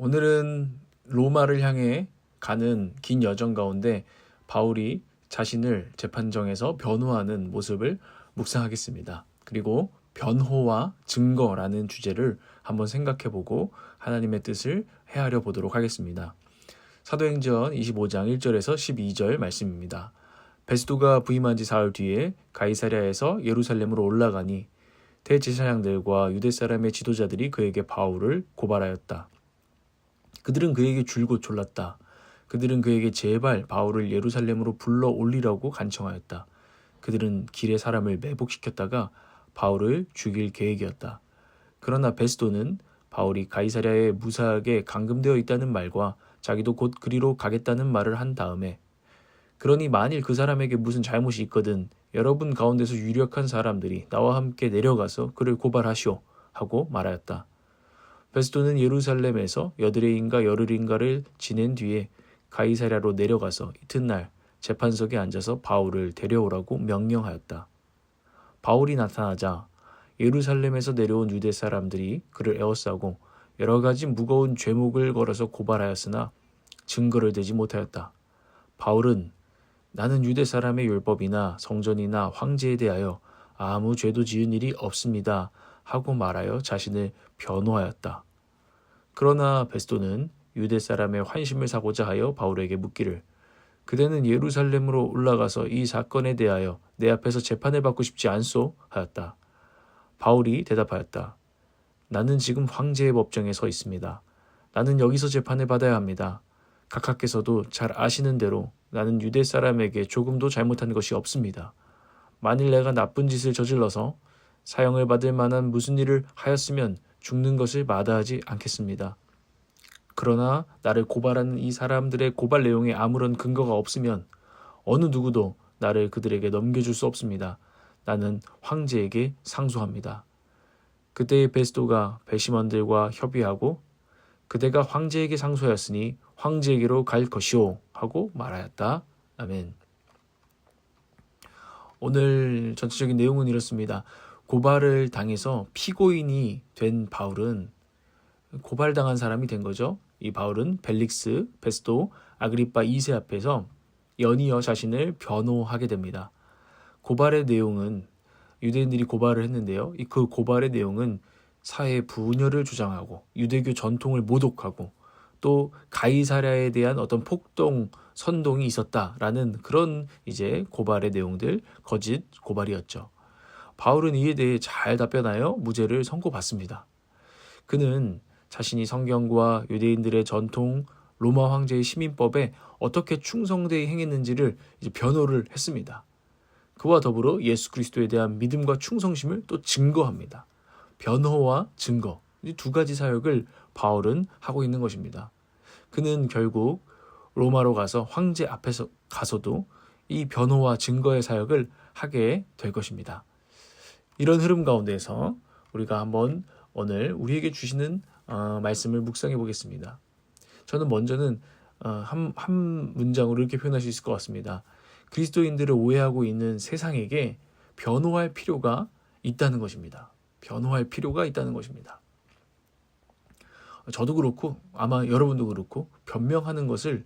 오늘은 로마를 향해 가는 긴 여정 가운데 바울이 자신을 재판정에서 변호하는 모습을 묵상하겠습니다. 그리고 변호와 증거라는 주제를 한번 생각해보고 하나님의 뜻을 헤아려 보도록 하겠습니다. 사도행전 25장 1절에서 12절 말씀입니다. 베스도가 부임한 지 사흘 뒤에 가이사랴에서 예루살렘으로 올라가니 대제사장들과 유대 사람의 지도자들이 그에게 바울을 고발하였다. 그들은 그에게 줄곧 졸랐다. 그들은 그에게 제발 바울을 예루살렘으로 불러 올리라고 간청하였다. 그들은 길에 사람을 매복시켰다가 바울을 죽일 계획이었다. 그러나 베스도는 바울이 가이사랴에 무사하게 감금되어 있다는 말과 자기도 곧 그리로 가겠다는 말을 한 다음에 그러니 만일 그 사람에게 무슨 잘못이 있거든 여러분 가운데서 유력한 사람들이 나와 함께 내려가서 그를 고발하시오 하고 말하였다. 베스도는 예루살렘에서 여드레인가 열흘인가를 지낸 뒤에 가이사랴로 내려가서 이튿날 재판석에 앉아서 바울을 데려오라고 명령하였다. 바울이 나타나자 예루살렘에서 내려온 유대 사람들이 그를 에워싸고 여러 가지 무거운 죄목을 걸어서 고발하였으나 증거를 대지 못하였다. 바울은 나는 유대 사람의 율법이나 성전이나 황제에 대하여 아무 죄도 지은 일이 없습니다 하고 말하여 자신을 변호하였다. 그러나 베스도는 유대 사람의 환심을 사고자 하여 바울에게 묻기를 그대는 예루살렘으로 올라가서 이 사건에 대하여 내 앞에서 재판을 받고 싶지 않소? 하였다. 바울이 대답하였다. 나는 지금 황제의 법정에 서 있습니다. 나는 여기서 재판을 받아야 합니다. 각하께서도 잘 아시는 대로 나는 유대 사람에게 조금도 잘못한 것이 없습니다. 만일 내가 나쁜 짓을 저질러서 사형을 받을 만한 무슨 일을 하였으면 죽는 것을 마다하지 않겠습니다. 그러나 나를 고발하는 이 사람들의 고발 내용에 아무런 근거가 없으면 어느 누구도 나를 그들에게 넘겨줄 수 없습니다. 나는 황제에게 상소합니다. 그때의 베스도가 배심원들과 협의하고 그대가 황제에게 상소하였으니 황제에게로 갈 것이오 하고 말하였다. 아멘. 오늘 전체적인 내용은 이렇습니다. 고발을 당해서 피고인이 된 바울은 고발당한 사람이 된 거죠. 이 바울은 벨릭스, 베스도, 아그리파 2세 앞에서 연이어 자신을 변호하게 됩니다. 고발의 내용은 유대인들이 고발을 했는데요. 그 고발의 내용은 사회 분열을 주장하고 유대교 전통을 모독하고 또 가이사랴에 대한 어떤 폭동 선동이 있었다라는 그런 이제 고발의 내용들, 거짓 고발이었죠. 바울은 이에 대해 잘 답변하여 무죄를 선고받습니다. 그는 자신이 성경과 유대인들의 전통, 로마 황제의 시민법에 어떻게 충성되이 행했는지를 이제 변호를 했습니다. 그와 더불어 예수 그리스도에 대한 믿음과 충성심을 또 증거합니다. 변호와 증거, 이 두 가지 사역을 바울은 하고 있는 것입니다. 그는 결국 로마로 가서 황제 앞에서 가서도 이 변호와 증거의 사역을 하게 될 것입니다. 이런 흐름 가운데서 우리가 한번 오늘 우리에게 주시는 말씀을 묵상해 보겠습니다. 저는 먼저는 한 문장으로 이렇게 표현할 수 있을 것 같습니다. 그리스도인들을 오해하고 있는 세상에게 변호할 필요가 있다는 것입니다. 변호할 필요가 있다는 것입니다. 저도 그렇고 아마 여러분도 그렇고 변명하는 것을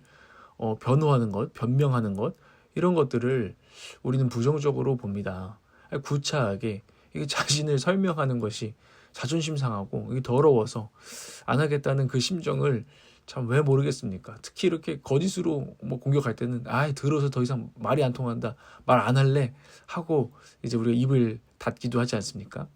변호하는 것, 변명하는 것 이런 것들을 우리는 부정적으로 봅니다. 구차하게 이게 자신을 설명하는 것이 자존심 상하고 이게 더러워서 안 하겠다는 그 심정을 참 왜 모르겠습니까? 특히 이렇게 거짓으로 뭐 공격할 때는 들어서 더 이상 말이 안 통한다. 말 안 할래 하고 이제 우리가 입을 닫기도 하지 않습니까?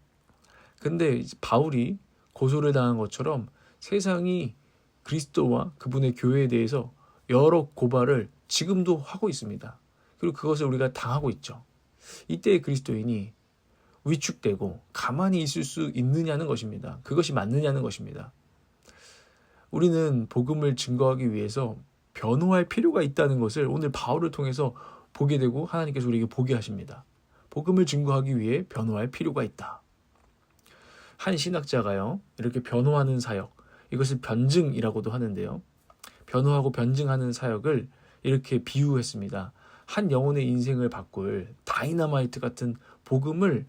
근데 이제 바울이 고소를 당한 것처럼 세상이 그리스도와 그분의 교회에 대해서 여러 고발을 지금도 하고 있습니다. 그리고 그것을 우리가 당하고 있죠. 이때의 그리스도인이 위축되고 가만히 있을 수 있느냐는 것입니다. 그것이 맞느냐는 것입니다. 우리는 복음을 증거하기 위해서 변호할 필요가 있다는 것을 오늘 바울을 통해서 보게 되고 하나님께서 우리에게 보게 하십니다. 복음을 증거하기 위해 변호할 필요가 있다. 한 신학자가요, 이렇게 변호하는 사역, 이것을 변증이라고도 하는데요. 변호하고 변증하는 사역을 이렇게 비유했습니다. 한 영혼의 인생을 바꿀 다이너마이트 같은 복음을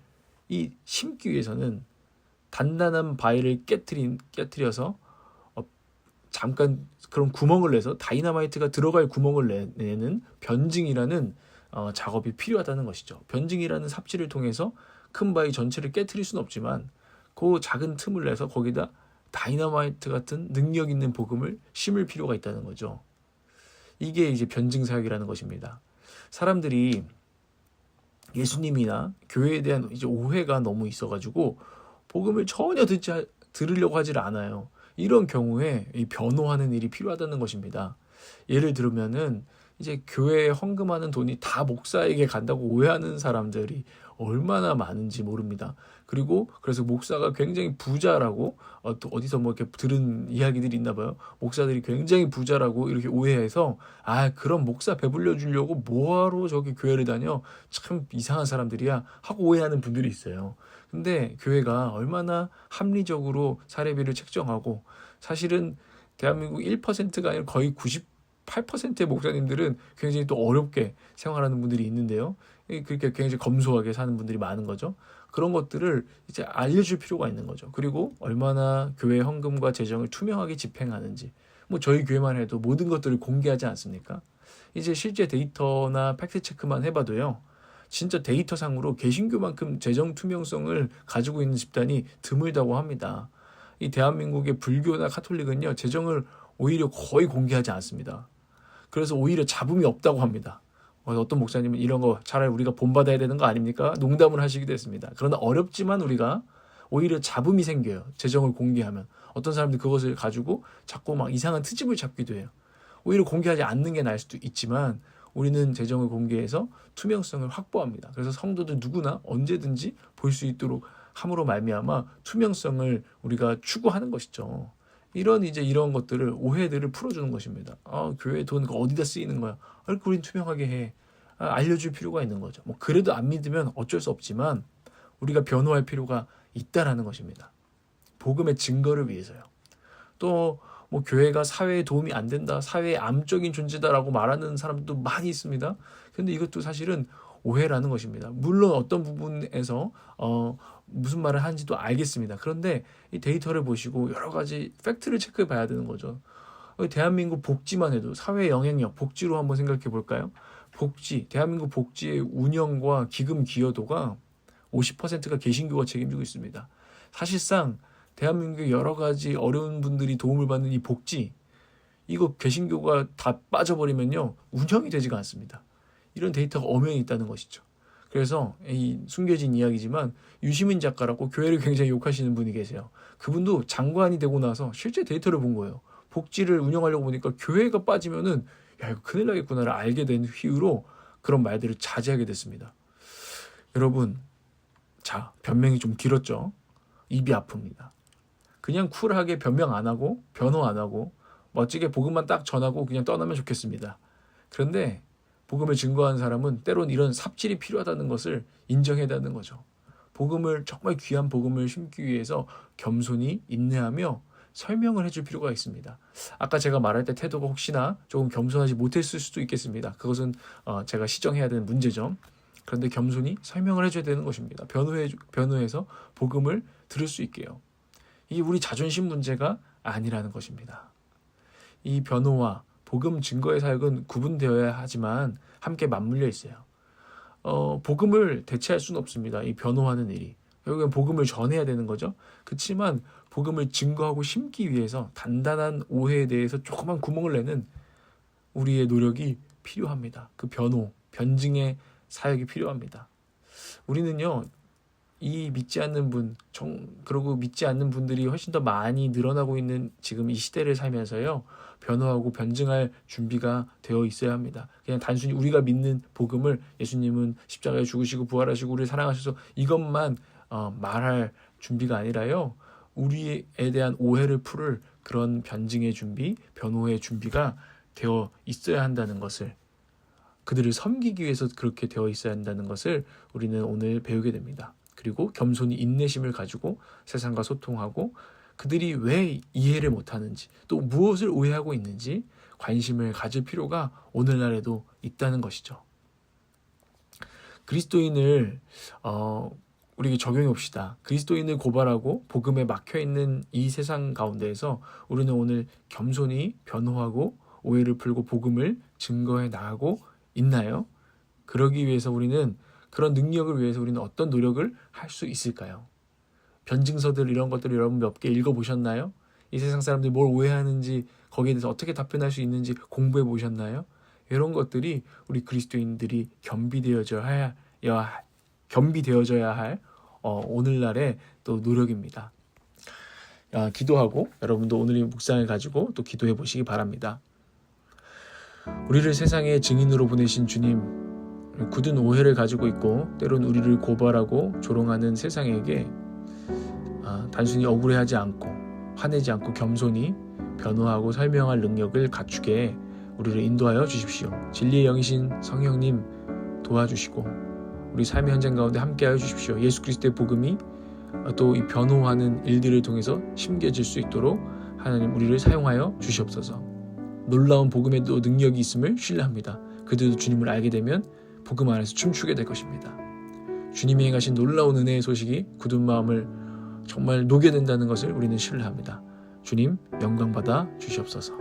심기 위해서는 단단한 바위를 깨트려서 잠깐 그런 구멍을 내서 다이너마이트가 들어갈 구멍을 내는 변증이라는 작업이 필요하다는 것이죠. 변증이라는 삽질을 통해서 큰 바위 전체를 깨트릴 수는 없지만 그 작은 틈을 내서 거기다 다이너마이트 같은 능력 있는 복음을 심을 필요가 있다는 거죠. 이게 이제 변증 사역이라는 것입니다. 사람들이 예수님이나 교회에 대한 이제 오해가 너무 있어가지고 복음을 전혀 들으려고 하질 않아요. 이런 경우에 이 변호하는 일이 필요하다는 것입니다. 예를 들면은 이제 교회에 헌금하는 돈이 다 목사에게 간다고 오해하는 사람들이 얼마나 많은지 모릅니다. 그리고 그래서 목사가 굉장히 부자라고 또 어디서 뭐 이렇게 들은 이야기들이 있나 봐요. 목사들이 굉장히 부자라고 이렇게 오해해서 그럼 목사 배불려 주려고 뭐하러 저기 교회를 다녀? 참 이상한 사람들이야 하고 오해하는 분들이 있어요. 근데 교회가 얼마나 합리적으로 사례비를 책정하고 사실은 대한민국 1%가 아니라 거의 98%의 목사님들은 굉장히 또 어렵게 생활하는 분들이 있는데요. 그렇게 굉장히 검소하게 사는 분들이 많은 거죠. 그런 것들을 이제 알려줄 필요가 있는 거죠. 그리고 얼마나 교회 헌금과 재정을 투명하게 집행하는지. 뭐 저희 교회만 해도 모든 것들을 공개하지 않습니까? 이제 실제 데이터나 팩트 체크만 해봐도요. 진짜 데이터상으로 개신교만큼 재정 투명성을 가지고 있는 집단이 드물다고 합니다. 이 대한민국의 불교나 카톨릭은요. 재정을 오히려 거의 공개하지 않습니다. 그래서 오히려 잡음이 없다고 합니다. 어떤 목사님은 이런 거 차라리 우리가 본받아야 되는 거 아닙니까? 농담을 하시기도 했습니다. 그러나 어렵지만 우리가 오히려 잡음이 생겨요. 재정을 공개하면. 어떤 사람들 그것을 가지고 자꾸 막 이상한 트집을 잡기도 해요. 오히려 공개하지 않는 게 나을 수도 있지만 우리는 재정을 공개해서 투명성을 확보합니다. 그래서 성도들 누구나 언제든지 볼 수 있도록 함으로 말미암아 투명성을 우리가 추구하는 것이죠. 이런 것들을 오해들을 풀어주는 것입니다. 교회 돈 어디다 쓰이는 거야? 우린 투명하게 해. 알려줄 필요가 있는 거죠. 뭐 그래도 안 믿으면 어쩔 수 없지만 우리가 변호할 필요가 있다라는 것입니다. 복음의 증거를 위해서요. 또 뭐 교회가 사회에 도움이 안 된다, 사회의 암적인 존재다라고 말하는 사람도 많이 있습니다. 그런데 이것도 사실은 오해라는 것입니다. 물론 어떤 부분에서 무슨 말을 하는지도 알겠습니다. 그런데 이 데이터를 보시고 여러 가지 팩트를 체크해 봐야 되는 거죠. 대한민국 복지만 해도 사회 영향력, 복지로 한번 생각해 볼까요? 대한민국 복지의 운영과 기금 기여도가 50%가 개신교가 책임지고 있습니다. 사실상 대한민국의 여러 가지 어려운 분들이 도움을 받는 이 복지, 이거 개신교가 다 빠져버리면요, 운영이 되지가 않습니다. 이런 데이터가 엄연히 있다는 것이죠. 그래서 이 숨겨진 이야기지만 유시민 작가라고 교회를 굉장히 욕하시는 분이 계세요. 그분도 장관이 되고 나서 실제 데이터를 본 거예요. 복지를 운영하려고 보니까 교회가 빠지면은 이거 큰일 나겠구나를 알게 된 이후로 그런 말들을 자제하게 됐습니다. 여러분, 변명이 좀 길었죠? 입이 아픕니다. 그냥 쿨하게 변명 안 하고 변호 안 하고 멋지게 복음만 딱 전하고 그냥 떠나면 좋겠습니다. 그런데 복음을 증거하는 사람은 때론 이런 삽질이 필요하다는 것을 인정해야 하는 거죠. 정말 귀한 복음을 심기 위해서 겸손히 인내하며 설명을 해줄 필요가 있습니다. 아까 제가 말할 때 태도가 혹시나 조금 겸손하지 못했을 수도 있겠습니다. 그것은 제가 시정해야 되는 문제죠. 그런데 겸손히 설명을 해줘야 되는 것입니다. 변호해서 복음을 들을 수 있게요. 이게 우리 자존심 문제가 아니라는 것입니다. 이 변호와 복음 증거의 사역은 구분되어야 하지만 함께 맞물려 있어요. 복음을 대체할 수는 없습니다. 이 변호하는 일이. 결국엔 복음을 전해야 되는 거죠. 그렇지만 복음을 증거하고 심기 위해서 단단한 오해에 대해서 조그만 구멍을 내는 우리의 노력이 필요합니다. 그 변증의 사역이 필요합니다. 우리는요, 그리고 믿지 않는 분들이 훨씬 더 많이 늘어나고 있는 지금 이 시대를 살면서요, 변호하고 변증할 준비가 되어 있어야 합니다. 그냥 단순히 우리가 믿는 복음을 예수님은 십자가에 죽으시고 부활하시고 우리를 사랑하셔서 이것만 말할 준비가 아니라요, 우리에 대한 오해를 풀을 그런 변증의 준비, 변호의 준비가 되어 있어야 한다는 것을, 그들을 섬기기 위해서 그렇게 되어 있어야 한다는 것을 우리는 오늘 배우게 됩니다. 그리고 겸손히 인내심을 가지고 세상과 소통하고 그들이 왜 이해를 못하는지 또 무엇을 오해하고 있는지 관심을 가질 필요가 오늘날에도 있다는 것이죠. 그리스도인을 우리에게 적용해 봅시다. 그리스도인을 고발하고 복음에 막혀있는 이 세상 가운데에서 우리는 오늘 겸손히 변호하고 오해를 풀고 복음을 증거해 나가고 있나요? 그러기 위해서 우리는 그런 능력을 위해서 우리는 어떤 노력을 할 수 있을까요? 변증서들 이런 것들을 여러분 몇 개 읽어보셨나요? 이 세상 사람들이 뭘 오해하는지 거기에 대해서 어떻게 답변할 수 있는지 공부해 보셨나요? 이런 것들이 우리 그리스도인들이 겸비되어져야 할 오늘날의 또 노력입니다. 기도하고 여러분도 오늘의 묵상을 가지고 또 기도해 보시기 바랍니다. 우리를 세상의 증인으로 보내신 주님, 굳은 오해를 가지고 있고 때론 우리를 고발하고 조롱하는 세상에게 단순히 억울해하지 않고 화내지 않고 겸손히 변호하고 설명할 능력을 갖추게 우리를 인도하여 주십시오. 진리의 영이신 성령님 도와주시고 우리 삶의 현장 가운데 함께하여 주십시오. 예수 그리스도의 복음이 또 이 변호하는 일들을 통해서 심겨질 수 있도록 하나님 우리를 사용하여 주시옵소서. 놀라운 복음에 또 능력이 있음을 신뢰합니다. 그들도 주님을 알게 되면 복음 안에서 춤추게 될 것입니다. 주님이 행하신 놀라운 은혜의 소식이 굳은 마음을 정말 녹여낸다는 것을 우리는 신뢰합니다. 주님 영광 받아 주시옵소서.